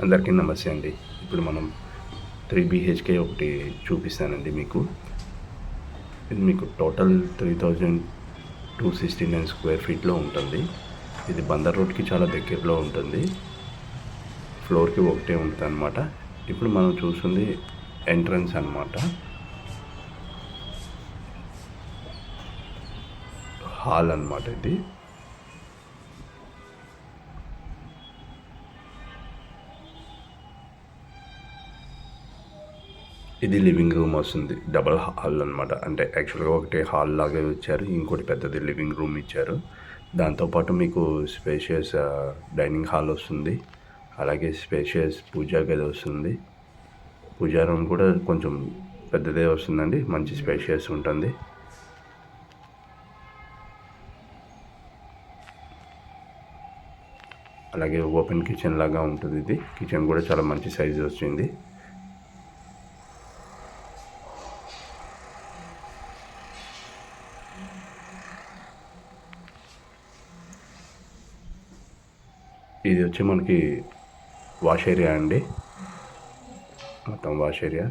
అందరికీ నమస్తే అండి. ఇప్పుడు మనం 3 బీహెచ్‌కే ఒకటి చూపిస్తానండి మీకు. ఇది మీకు టోటల్ 3269 స్క్వేర్ ఫీట్‌లో ఉంటుంది. ఇది బందర్ రోడ్‌కి చాలా దగ్గరలో ఉంటుంది. ఫ్లోర్‌కి ఒకటే ఉంటదనమాట. ఇప్పుడు మనం చూస్తుంది ఎంట్రన్స్ అనమాట. హాల్ అనమాట ఇది. ఇది లివింగ్ రూమ్ వస్తుంది. డబల్ హాల్ అనమాట. అంటే యాక్చువల్‌గా ఒకటి హాల్ లాగా ఇచ్చారు. ఇంకోటి పెద్దది లివింగ్ రూమ్ ఇచ్చారు. దాంతోపాటు మీకు స్పేషియస్ డైనింగ్ హాల్ వస్తుంది. అలాగే స్పేషియస్ పూజా గది వస్తుంది. పూజా రూమ్ కూడా కొంచెం పెద్దదే వస్తుందండి. మంచి స్పేషియస్ ఉంటుంది. అలాగే ఓపెన్ కిచెన్ లాగా ఉంటుంది ఇది. కిచెన్ కూడా చాలా మంచి సైజు వచ్చింది. ఇది వచ్చి మనకి వాష్ ఏరియా అండి. మొత్తం వాష్ ఏరియా.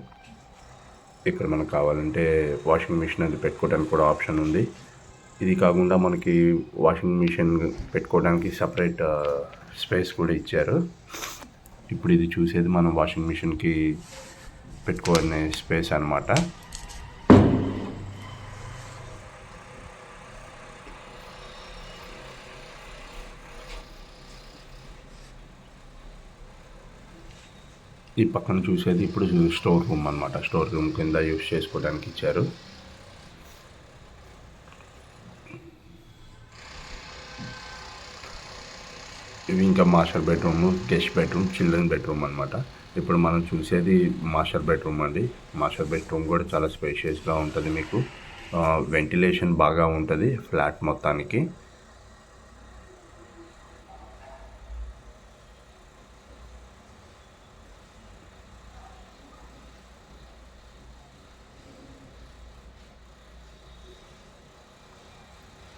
ఇక్కడ మనకు కావాలంటే వాషింగ్ మిషన్ అది పెట్టుకోవడానికి కూడా ఆప్షన్ ఉంది. ఇది కాకుండా మనకి వాషింగ్ మిషన్ పెట్టుకోవడానికి సపరేట్ స్పేస్ కూడా ఇచ్చారు. ఇప్పుడు ఇది చూసేది మనం వాషింగ్ మిషన్కి పెట్టుకునే స్పేస్ అనమాట. ఈ పక్కన చూసేది ఇప్పుడు స్టోర్ రూమ్ అనమాట. స్టోర్ రూమ్ కింద యూస్ చేసుకోవడానికి ఇచ్చారు. ఇవి ఇంకా master bedroom, guest bedroom, children bedroom అనమాట. ఇప్పుడు మనం చూసేది మాస్టర్ బెడ్రూమ్ అండి. మాస్టర్ బెడ్రూమ్ కూడా చాలా స్పేషియస్గా ఉంటుంది. మీకు వెంటిలేషన్ బాగా ఉంటుంది ఫ్లాట్ మొత్తానికి.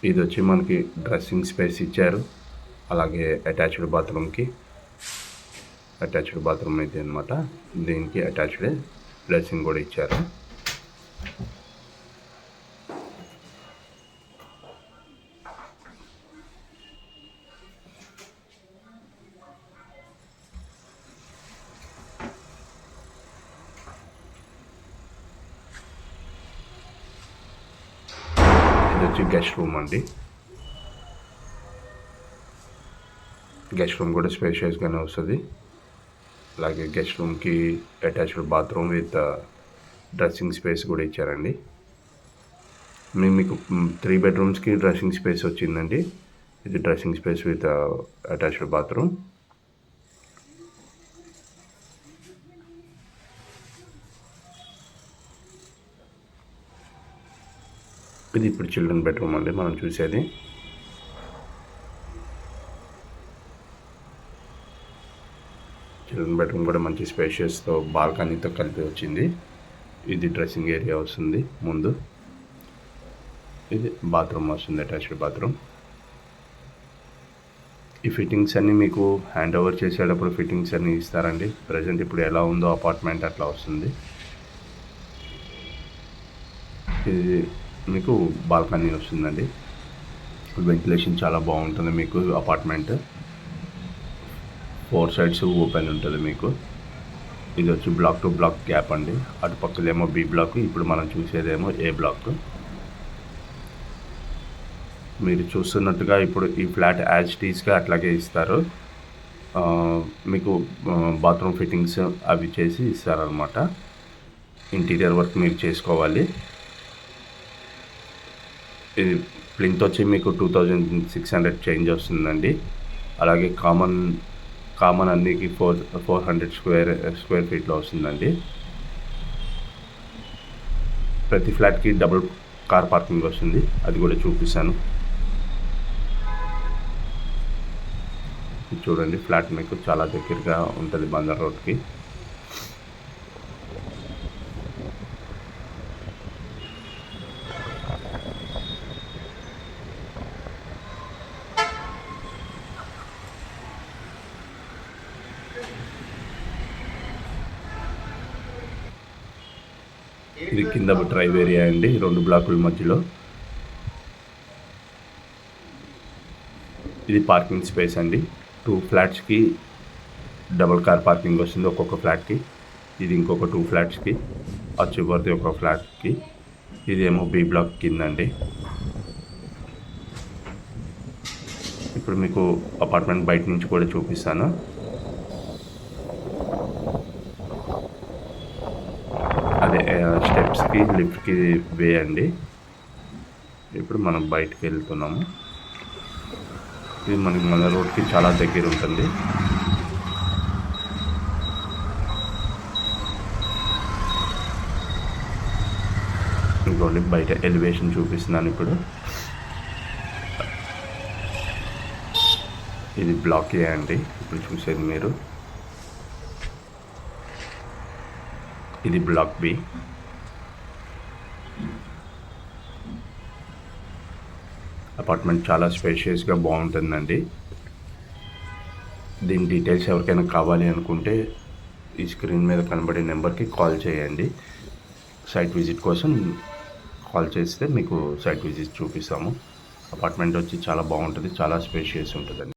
ఇది వచ్చి మనకి డ్రెస్సింగ్ స్పేస్ ఇచ్చారు. అలాగే అటాచ్డ్ బాత్రూమ్ అయితే అనమాట. దీనికి అటాచ్డ్ డ్రెస్సింగ్ కూడా ఇచ్చారు. ఇది వచ్చి గెస్ట్ రూమ్ అండి. గెస్ట్ రూమ్ కూడా స్పేషియస్గానే వస్తుంది. అలాగే గెస్ట్ రూమ్కి attached bathroom with dressing space కూడా ఇచ్చారండి. మీకు 3 బెడ్రూమ్స్కి డ్రెస్సింగ్ స్పేస్ వచ్చిందండి. ఇది dressing space with attached bathroom. ఇది ఇప్పుడు చిల్డ్రన్ బెడ్రూమ్ అండి మనం చూసేది. చిల్డ్రన్ బెడ్రూమ్ కూడా మంచి స్పేషియస్తో బాల్కనీతో కలిపి వచ్చింది. ఇది డ్రెస్సింగ్ ఏరియా వస్తుంది ముందు. ఇది బాత్రూమ్ వస్తుంది, అటాచ్డ్ బాత్రూమ్. ఈ ఫిట్టింగ్స్ అన్నీ మీకు హ్యాండ్ ఓవర్ చేసేటప్పుడు ఫిట్టింగ్స్ అన్నీ ఇస్తారండి. ప్రజెంట్ ఇప్పుడు ఎలా ఉందో అపార్ట్మెంట్ అట్లా వస్తుంది. ఇది మీకు బాల్కనీ వస్తుందండి. వెంటిలేషన్ చాలా బాగుంటుంది మీకు. అపార్ట్మెంట్ 4 సైడ్స్ ఓపెన్ ఉంటుంది మీకు. ఇది వచ్చి బ్లాక్ టు బ్లాక్ గ్యాప్ అండి. అటు పక్కదేమో బి బ్లాక్, ఇప్పుడు మనం చూసేదేమో ఏ బ్లాక్. మీరు చూస్తున్నట్టుగా ఇప్పుడు ఈ ఫ్లాట్ యాజ్ టీస్గా అట్లాగే ఇస్తారు. మీకు బాత్రూమ్ ఫిట్టింగ్స్ అవి చేసి ఇస్తారనమాట. ఇంటీరియర్ వర్క్ మీరు చేసుకోవాలి. ఇది ప్లింత్ వచ్చి మీకు 2600 చేంజ్ వస్తుందండి. అలాగే కామన్ అన్నికి 400 స్క్వేర్ ఫీట్లో వస్తుందండి. ప్రతి ఫ్లాట్కి డబుల్ కార్ పార్కింగ్ వస్తుంది. అది కూడా చూపిస్తాను. చూడండి, ఫ్లాట్ మీకు చాలా దగ్గరగా ఉంటుంది బందర్ రోడ్కి. ఇది కింద డ్రైవ్ ఏరియా అండి, 2 బ్లాకుల మధ్యలో. ఇది పార్కింగ్ స్పేస్ అండి. 2 ఫ్లాట్స్కి డబుల్ కార్ పార్కింగ్ వస్తుంది ఒక్కొక్క ఫ్లాట్కి. ఇది ఇంకొక 2 ఫ్లాట్స్కి, ఆ చివరిది ఒక ఫ్లాట్కి. ఇదేమో బి బ్లాక్ కిందండి. ఇప్పుడు మీకు అపార్ట్మెంట్ బయట నుంచి కూడా చూపిస్తాను. అదే స్టెప్స్కి లిఫ్ట్కి వే అండి. ఇప్పుడు మనం బయటికి వెళ్తున్నాము. ఇది మనకి మన రోడ్కి చాలా దగ్గర ఉంటుంది. ఇంకోండి బయట ఎలివేషన్ చూపిస్తున్నాను ఇప్పుడు. ఇది బ్లాక్ ఏ అండి ఇప్పుడు చూసేది మీరు. ఇది బ్లాక్ బి. అపార్ట్మెంట్ చాలా స్పేషియస్గా బాగుంటుందండి. దీని డీటెయిల్స్ ఎవరికైనా కావాలి అనుకుంటే ఈ స్క్రీన్ మీద కనబడే నెంబర్కి కాల్ చేయండి. సైట్ విజిట్ కోసం కాల్ చేస్తే మీకు సైట్ విజిట్ చూపిస్తాము. అపార్ట్మెంట్ వచ్చి చాలా బాగుంటుంది, చాలా స్పేషియస్ ఉంటుందండి.